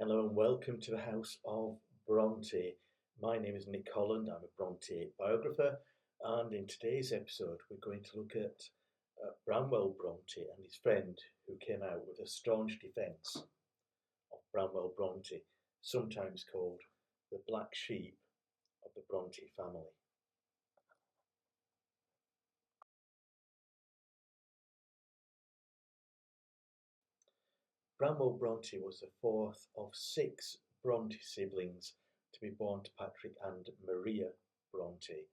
Hello and welcome to the House of Bronte. My name is Nick Holland. I'm a Bronte biographer, and in today's episode, we're going to look at Branwell Bronte and his friend who came out with a staunch defence of Branwell Bronte, sometimes called the black sheep of the Bronte family. Branwell Bronte was the fourth of six Bronte siblings to be born to Patrick and Maria Bronte.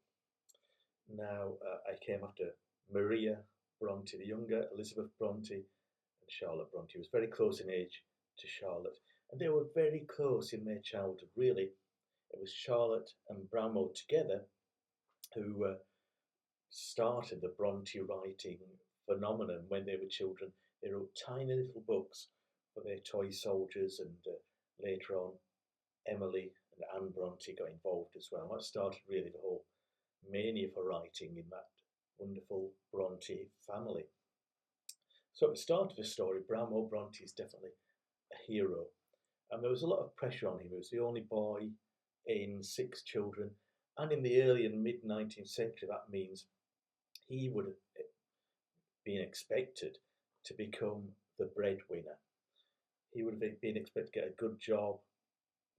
Now, I came after Maria Bronte the younger, Elizabeth Bronte, and Charlotte Bronte. Was very close in age to Charlotte, and they were very close in their childhood. Really, it was Charlotte and Branwell together who started the Bronte writing phenomenon when they were children. They wrote tiny little books for their toy soldiers, and later on, Emily and Anne Bronte got involved as well. That started really the whole mania for writing in that wonderful Bronte family. So at the start of the story, Branwell Bronte is definitely a hero, and there was a lot of pressure on him. He was the only boy in six children, and in the early and mid 19th century, that means he would have been expected to become the breadwinner. He would have been expected to get a good job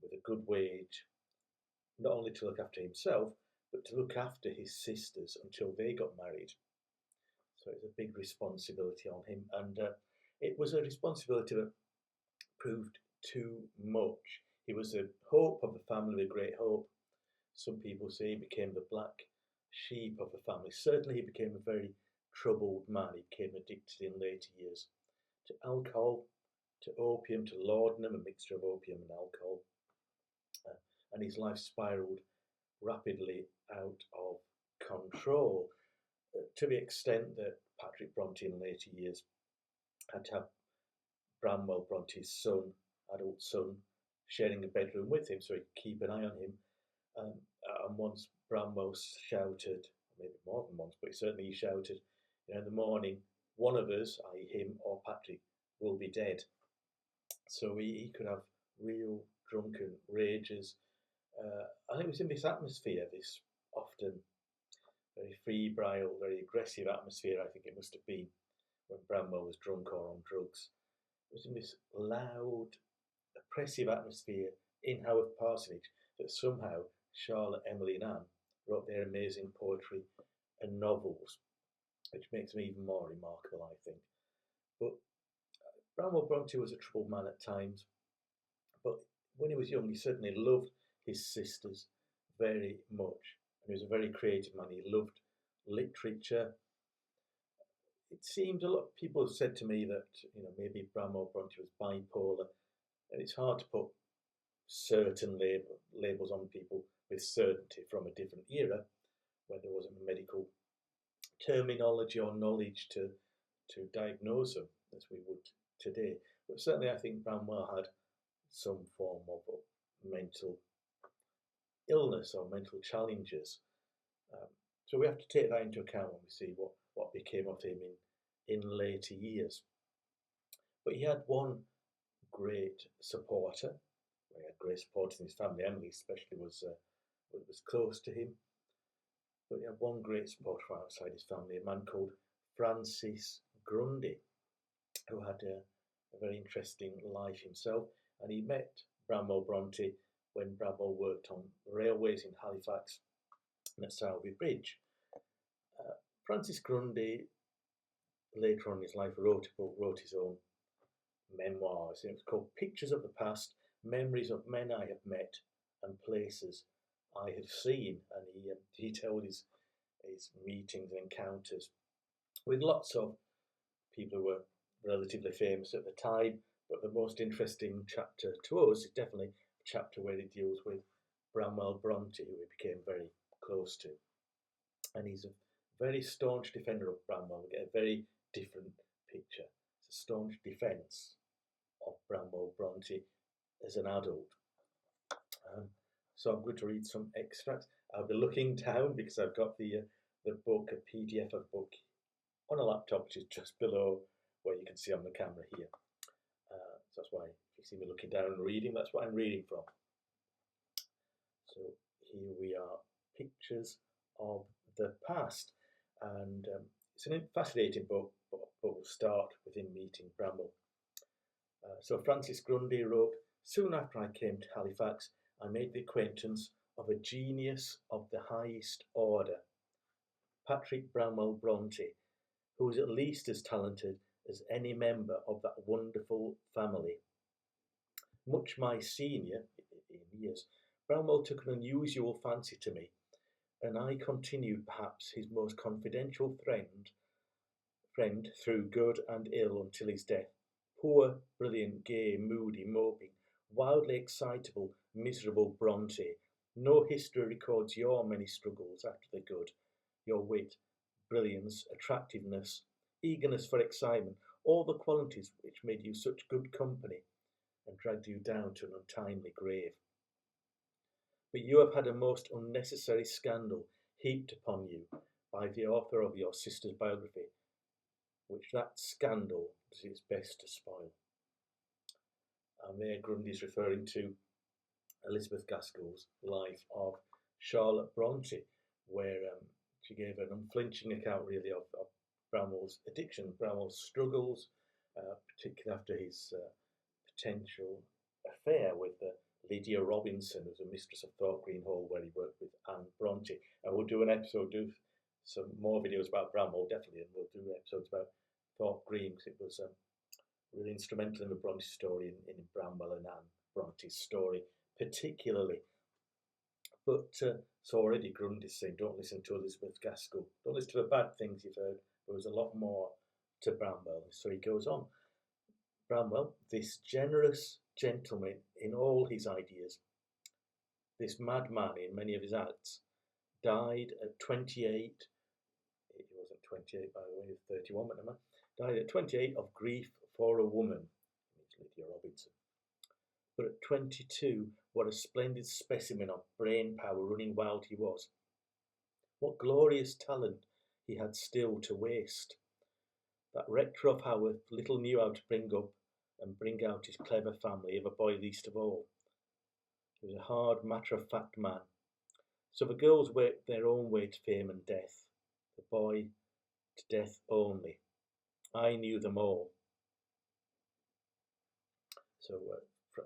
with a good wage, not only to look after himself, but to look after his sisters until they got married. So it's a big responsibility on him, and it was a responsibility that proved too much. He was the hope of the family, the great hope. Some people say he became the black sheep of the family. Certainly, he became a very troubled man. He became addicted in later years to alcohol, to opium, to laudanum, a mixture of opium and alcohol. And his life spiraled rapidly out of control, to the extent that Patrick Bronte in later years had to have Branwell Bronte's son, adult son, sharing a bedroom with him so he could keep an eye on him. And once Branwell shouted, maybe more than once, but certainly he shouted, in the morning, one of us, i.e. him or Patrick, will be dead. So he could have real drunken rages. And it was in this atmosphere, this often very febrile, very aggressive atmosphere, I think it must have been, when Branwell was drunk or on drugs. It was in this loud, oppressive atmosphere in Haworth Parsonage that somehow Charlotte, Emily, and Anne wrote their amazing poetry and novels, which makes them even more remarkable, I think. But Branwell Bronte was a troubled man at times, but when he was young, he certainly loved his sisters very much, and he was a very creative man. He loved literature. It seemed a lot of people have said to me that maybe Branwell Bronte was bipolar, and it's hard to put certain labels on people with certainty from a different era when there wasn't medical terminology or knowledge to diagnose them as we would today. But certainly I think Branwell had some form of mental illness or mental challenges. So we have to take that into account when we see what became of him in later years. But he had one great supporter. He had great supporters in his family. Emily especially was close to him. But he had one great supporter from outside his family, a man called Francis Grundy, who had a very interesting life himself. And he met Branwell Bronte when Branwell worked on railways in Halifax and at Sowerby Bridge. Francis Grundy, later on in his life, wrote his own memoirs. It was called Pictures of the Past, Memories of Men I Have Met and Places I Have Seen. And he detailed his meetings and encounters with lots of people who were relatively famous at the time. But the most interesting chapter to us is definitely the chapter where he deals with Branwell Bronte, who he became very close to. And he's a very staunch defender of Branwell. We get a very different picture. It's a staunch defence of Branwell Bronte as an adult. So I'm going to read some extracts. I'll be looking down because I've got the book, a PDF of book, on a laptop, which is just below where you can see on the camera here. So that's why if you see me looking down and reading, that's what I'm reading from. So here we are, pictures of the past. And it's a fascinating book, but we'll start with him meeting Branwell. So Francis Grundy wrote, "Soon after I came to Halifax, I made the acquaintance of a genius of the highest order, Patrick Branwell Bronte, who was at least as talented as any member of that wonderful family. Much my senior in years, Branwell took an unusual fancy to me, and I continued perhaps his most confidential friend through good and ill until his death. Poor, brilliant, gay, moody, moping, wildly excitable, miserable Bronte. No history records your many struggles after the good, your wit, brilliance, attractiveness, eagerness for excitement, all the qualities which made you such good company and dragged you down to an untimely grave. But you have had a most unnecessary scandal heaped upon you by the author of your sister's biography, which that scandal does its best to spoil." And there Grundy's referring to Elizabeth Gaskell's life of Charlotte Bronte, where she gave an unflinching account really of Branwell's addiction, Branwell's struggles, particularly after his potential affair with Lydia Robinson, who's a mistress of Thorpe Green Hall, where he worked with Anne Bronte. And we'll do an episode, do some more videos about Branwell, definitely, and we'll do episodes about Thorpe Green, because it was really instrumental in the Bronte story, in Branwell and Anne Bronte's story particularly. But so already Grundy's saying, don't listen to Elizabeth Gaskell, don't listen to the bad things you've heard. There was a lot more to Branwell. So he goes on. Branwell, this generous gentleman in all his ideas, this madman in many of his acts, died at 28. He wasn't 28 by the way, he was 31, but never mind. Died at 28 of grief for a woman. It's Lydia Robinson. But at 22, what a splendid specimen of brain power running wild he was. What glorious talent he had still to waste. That rector of Haworth little knew how to bring up and bring out his clever family, if a boy least of all. He was a hard, matter-of-fact man. So the girls worked their own way to fame and death, the boy to death only. I knew them all. So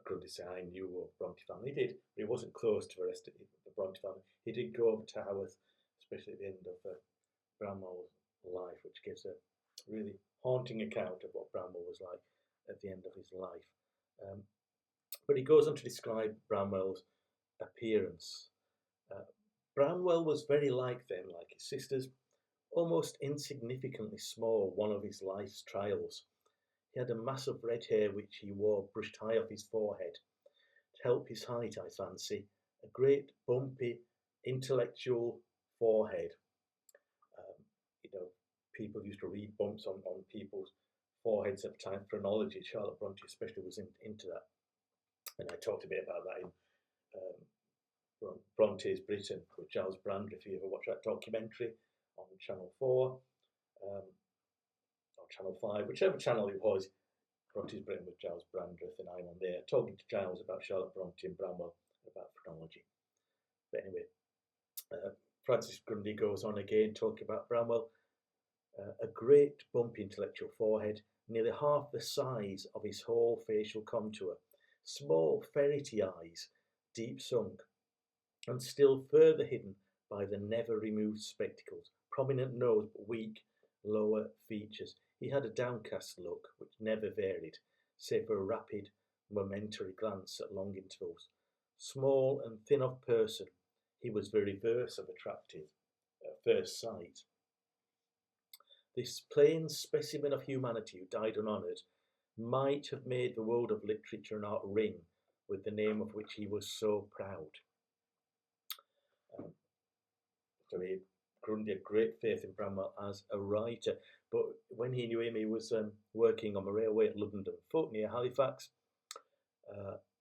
Grundy said, I knew what Bronte family did, but he wasn't close to the rest of the Bronte family. He did go over to Haworth, especially at the end of Branwell's life, which gives a really haunting account of what Branwell was like at the end of his life. But he goes on to describe Branwell's appearance. Branwell was very like them, like his sisters, almost insignificantly small, one of his life's trials. He had a mass of red hair which he wore brushed high off his forehead. To help his height, I fancy, a great bumpy, intellectual forehead. People used to read bumps on people's foreheads at the time. Phrenology, Charlotte Bronte especially was into that. And I talked a bit about that in Bronte's Britain with Giles Brandreth, if you ever watch that documentary on Channel 4 or Channel 5, whichever channel it was. Bronte's Britain with Giles Brandreth, and I'm on there talking to Giles about Charlotte Bronte and Branwell, about phrenology. But anyway, Francis Grundy goes on again talking about Branwell. A great bumpy intellectual forehead, nearly half the size of his whole facial contour, small ferrety eyes, deep sunk, and still further hidden by the never removed spectacles, prominent nose but weak lower features. He had a downcast look which never varied, save for a rapid, momentary glance at long intervals. Small and thin of person, he was the reverse of attractive at first sight. This plain specimen of humanity who died unhonoured might have made the world of literature and art ring with the name of which he was so proud. So Grundy had great faith in Branwell as a writer, but when he knew him, he was working on the railway at London Foot near Halifax.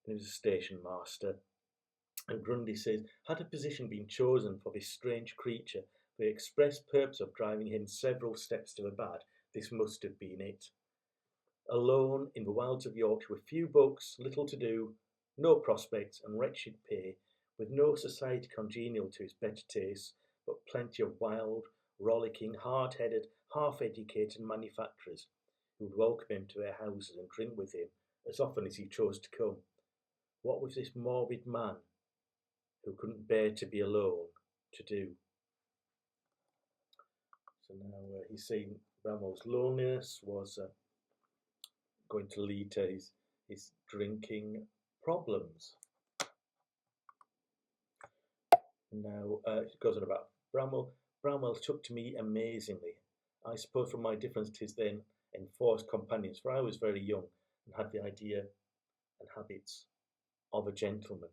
He was a station master. And Grundy says, had a position been chosen for this strange creature for the express purpose of driving him several steps to the bad, this must have been it. Alone in the wilds of Yorkshire with few books, little to do, no prospects, and wretched pay, with no society congenial to his better tastes, but plenty of wild, rollicking, hard-headed, half-educated manufacturers who would welcome him to their houses and drink with him as often as he chose to come. What was this morbid man, who couldn't bear to be alone, to do? So now he's saying Branwell's loneliness was going to lead to his drinking problems. Now it goes on about Branwell. Branwell took to me amazingly. I suppose from my difference to his then enforced companions, for I was very young and had the idea and habits of a gentleman.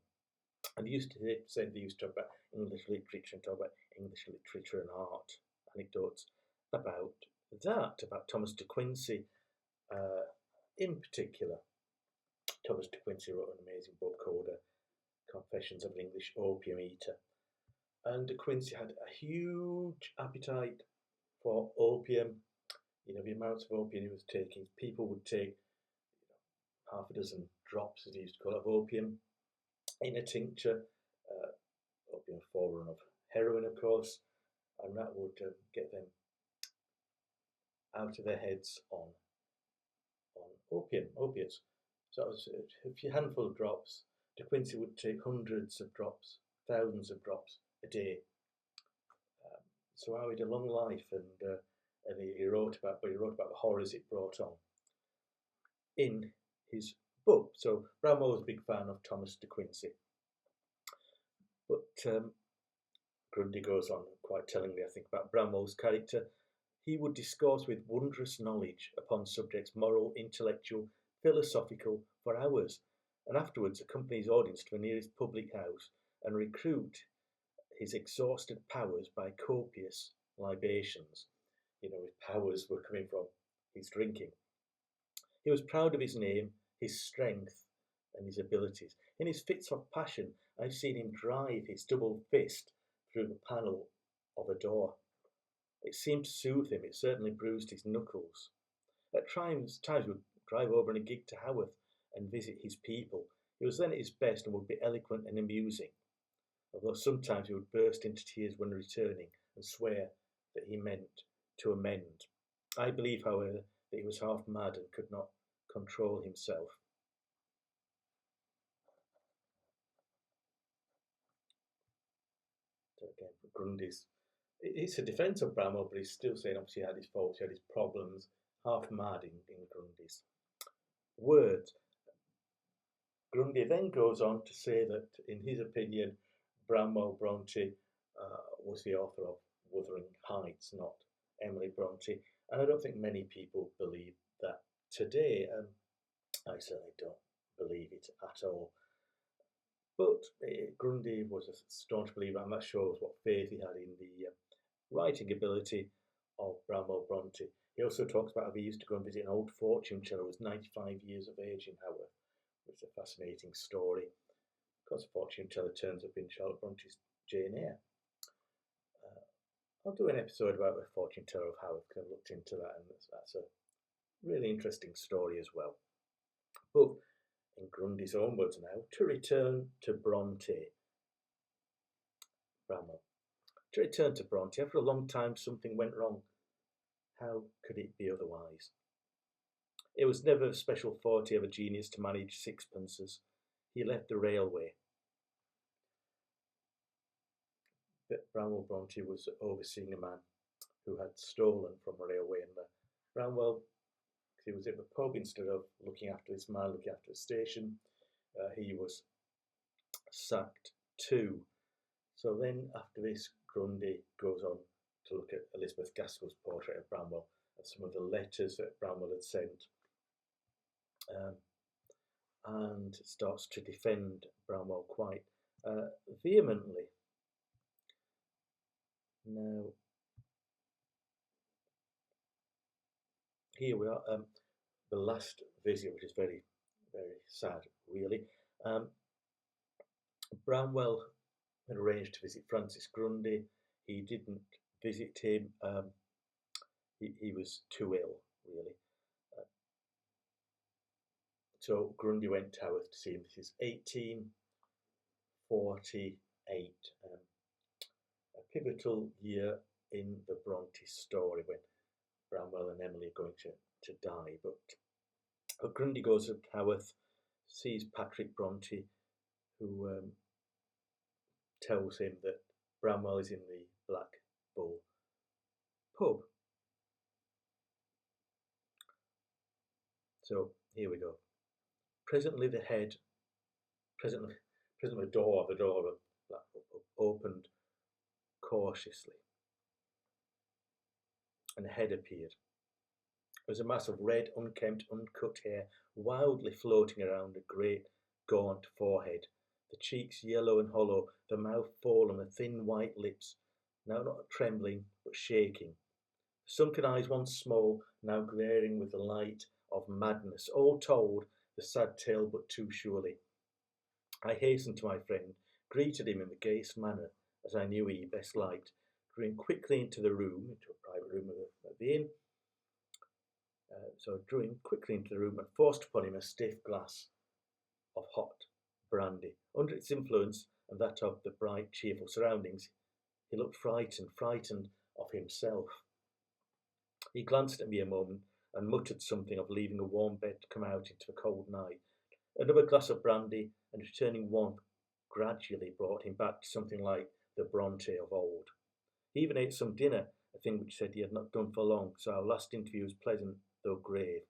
And they used to talk about English literature and talk about English literature and art, anecdotes about that, about Thomas de Quincey in particular. Thomas de Quincey wrote an amazing book called Confessions of an English Opium Eater. And de Quincey had a huge appetite for opium. You know, the amounts of opium he was taking. People would take half a dozen drops, as he used to call it, of opium in a tincture. Opium, forerunner of heroin, of course, and that would get them out of their heads on opiates. So it was a few handful of drops. De Quincey would take hundreds of drops, thousands of drops a day. So he had a long life, and he wrote about the horrors it brought on in his book. So Branwell was a big fan of Thomas de Quincey. But Grundy goes on quite tellingly, I think, about Branwell's character. He would discourse with wondrous knowledge upon subjects moral, intellectual, philosophical for hours, and afterwards accompany his audience to the nearest public house and recruit his exhausted powers by copious libations. You know, his powers were coming from his drinking. He was proud of his name, his strength, and his abilities. In his fits of passion, I've seen him drive his double fist through the panel of a door. It seemed to soothe him. It certainly bruised his knuckles. At times he would drive over in a gig to Haworth and visit his people. He was then at his best and would be eloquent and amusing, although sometimes he would burst into tears when returning and swear that he meant to amend. I believe, however, that he was half mad and could not control himself. So again, Grundy's, it's a defence of Branwell, but he's still saying obviously he had his faults, he had his problems, half mad in Grundy's words. Grundy then goes on to say that, in his opinion, Branwell Bronte was the author of Wuthering Heights, not Emily Bronte, and I don't think many people believe that today. I certainly don't believe it at all. But Grundy was a staunch believer, and that shows what faith he had in the writing ability of Branwell Bronte. He also talks about how he used to go and visit an old fortune teller who was 95 years of age in Haworth. It's a fascinating story. Of course, a fortune teller turns up in Charlotte Bronte's Jane Eyre. I'll do an episode about the fortune teller of Haworth because I've looked into that, and that's a really interesting story as well. But in Grundy's own words now, to return to Bronte. Branwell. To return to Bronte, after a long time something went wrong. How could it be otherwise? It was never a special forte of a genius to manage sixpences. He left the railway. But Branwell Bronte was overseeing a man who had stolen from a railway, and Branwell, he was at the pub instead of looking after this man, looking after the station. He was sacked too. So then, after this, Grundy goes on to look at Elizabeth Gaskell's portrait of Branwell and some of the letters that Branwell had sent, and starts to defend Branwell quite vehemently. Now, here we are, the last visit, which is very, very sad, really. Branwell had arranged to visit Francis Grundy. He didn't visit him. He was too ill, really. So Grundy went to Haworth to see him. This is 1848, a pivotal year in the Bronte story when Branwell and Emily are going to die. But Grundy goes to Haworth, sees Patrick Bronte, who tells him that Branwell is in the Black Bull pub. So here we go. Presently the door of the Black Bull pub opened cautiously, and a head appeared. It was a mass of red, unkempt, uncut hair wildly floating around a great, gaunt forehead, the cheeks yellow and hollow, the mouth full, and the thin white lips, now not trembling but shaking. The sunken eyes, once small, now glaring with the light of madness. All told, the sad tale but too surely. I hastened to my friend, greeted him in the gayest manner, as I knew he best liked, drew quickly into a private room of the inn. Drew him quickly into the room and forced upon him a stiff glass of hot brandy. Under its influence and that of the bright, cheerful surroundings, he looked frightened of himself. He glanced at me a moment and muttered something of leaving a warm bed to come out into a cold night. Another glass of brandy and returning warmth gradually brought him back to something like the Bronte of old. He even ate some dinner, a thing which he said he had not done for long, so our last interview was pleasant, though grave.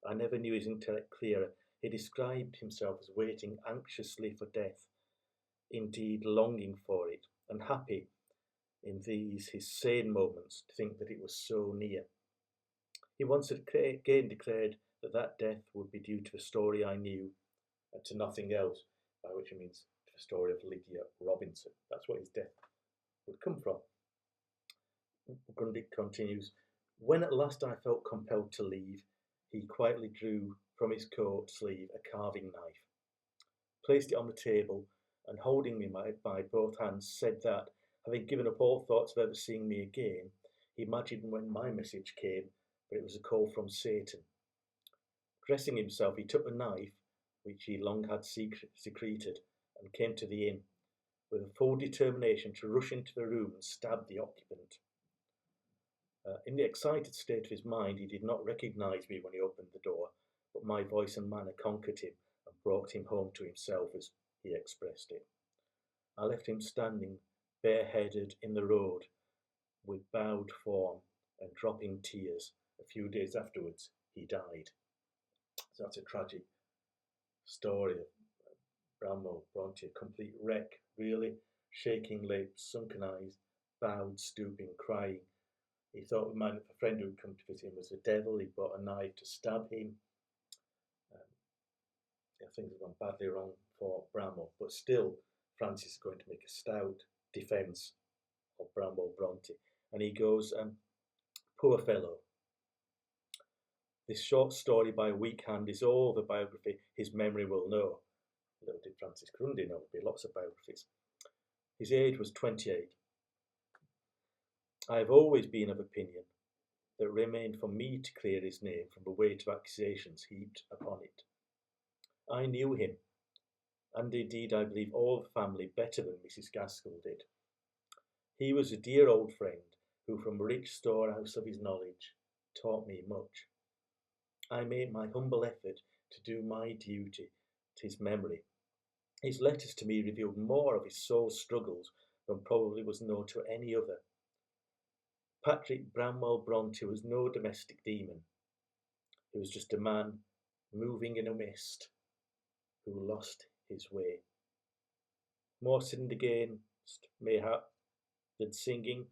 I never knew his intellect clearer. He described himself as waiting anxiously for death, indeed longing for it, and happy in these his sane moments to think that it was so near. He once again declared that death would be due to a story I knew, and to nothing else, by which he means to the story of Lydia Robinson. That's what his death would come from. Grundy continues, when at last I felt compelled to leave, he quietly drew from his coat sleeve a carving knife, placed it on the table, and holding me by both hands, said that, having given up all thoughts of ever seeing me again, he imagined when my message came, but it was a call from Satan. Dressing himself, he took the knife, which he long had secreted, and came to the inn, with a full determination to rush into the room and stab the occupant. In the excited state of his mind, he did not recognise me when he opened the door, but my voice and manner conquered him and brought him home to himself, as he expressed it. I left him standing, bareheaded in the road, with bowed form and dropping tears. A few days afterwards, he died. So that's a tragic story of Branwell Bronte, a complete wreck, really, shaking lips, sunken eyes, bowed, stooping, crying. He thought a friend who had come to visit him was the devil. He brought a knife to stab him. Things have gone badly wrong for Branwell, but still, Francis is going to make a stout defence of Branwell Bronte. And he goes, poor fellow. This short story by a weak hand is all the biography his memory will know. Little did Francis Grundy know there'd be lots of biographies. His age was 28. I have always been of opinion that it remained for me to clear his name from the weight of accusations heaped upon it. I knew him, and indeed I believe all the family better than Mrs. Gaskell did. He was a dear old friend who from the rich storehouse of his knowledge taught me much. I made my humble effort to do my duty to his memory. His letters to me revealed more of his soul's struggles than probably was known to any other. Patrick Branwell Bronte was no domestic demon. He was just a man moving in a mist who lost his way. More sinned against, mayhap, than sinning,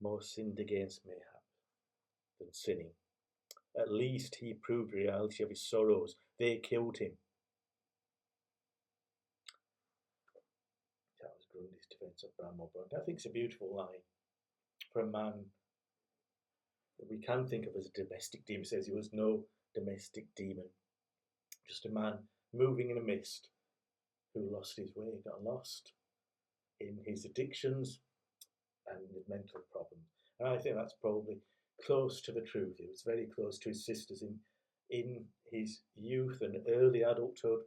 more sinned against, mayhap, than sinning. At least he proved the reality of his sorrows. They killed him. That was Grundy's defence of Branwell Bronte. I think it's a beautiful line for a man that we can think of as a domestic demon. He says he was no domestic demon, just a man moving in a mist who lost his way, got lost in his addictions and his mental problems. And I think that's probably close to the truth. He was very close to his sisters in his youth and early adulthood,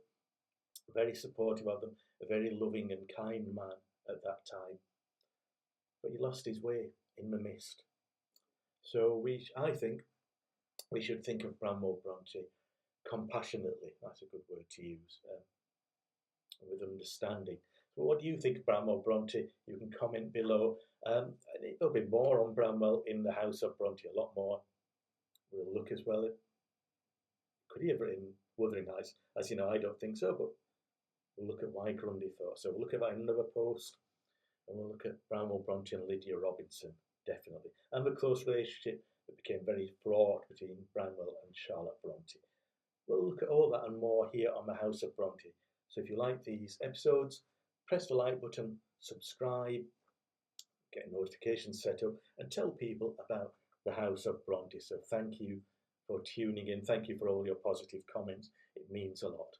very supportive of them, a very loving and kind man at that time. But he lost his way in the mist. So I think we should think of Branwell Bronte compassionately. That's a good word to use, with understanding. So, what do you think of Branwell Bronte? You can comment below. There'll be more on Branwell in the House of Bronte, a lot more. We'll look as well. Could he ever in Wuthering Heights? As you know, I don't think so, but we'll look at why Grundy thought so. We'll look at that in another post, and we'll look at Branwell Bronte and Lydia Robinson, definitely, and the close relationship that became very fraught between Branwell and Charlotte Bronte. We'll look at all that and more here on the House of Bronte. So if you like these episodes, press the like button, subscribe, get notifications set up, and tell people about the House of Bronte. So thank you for tuning in. Thank you for all your positive comments. It means a lot.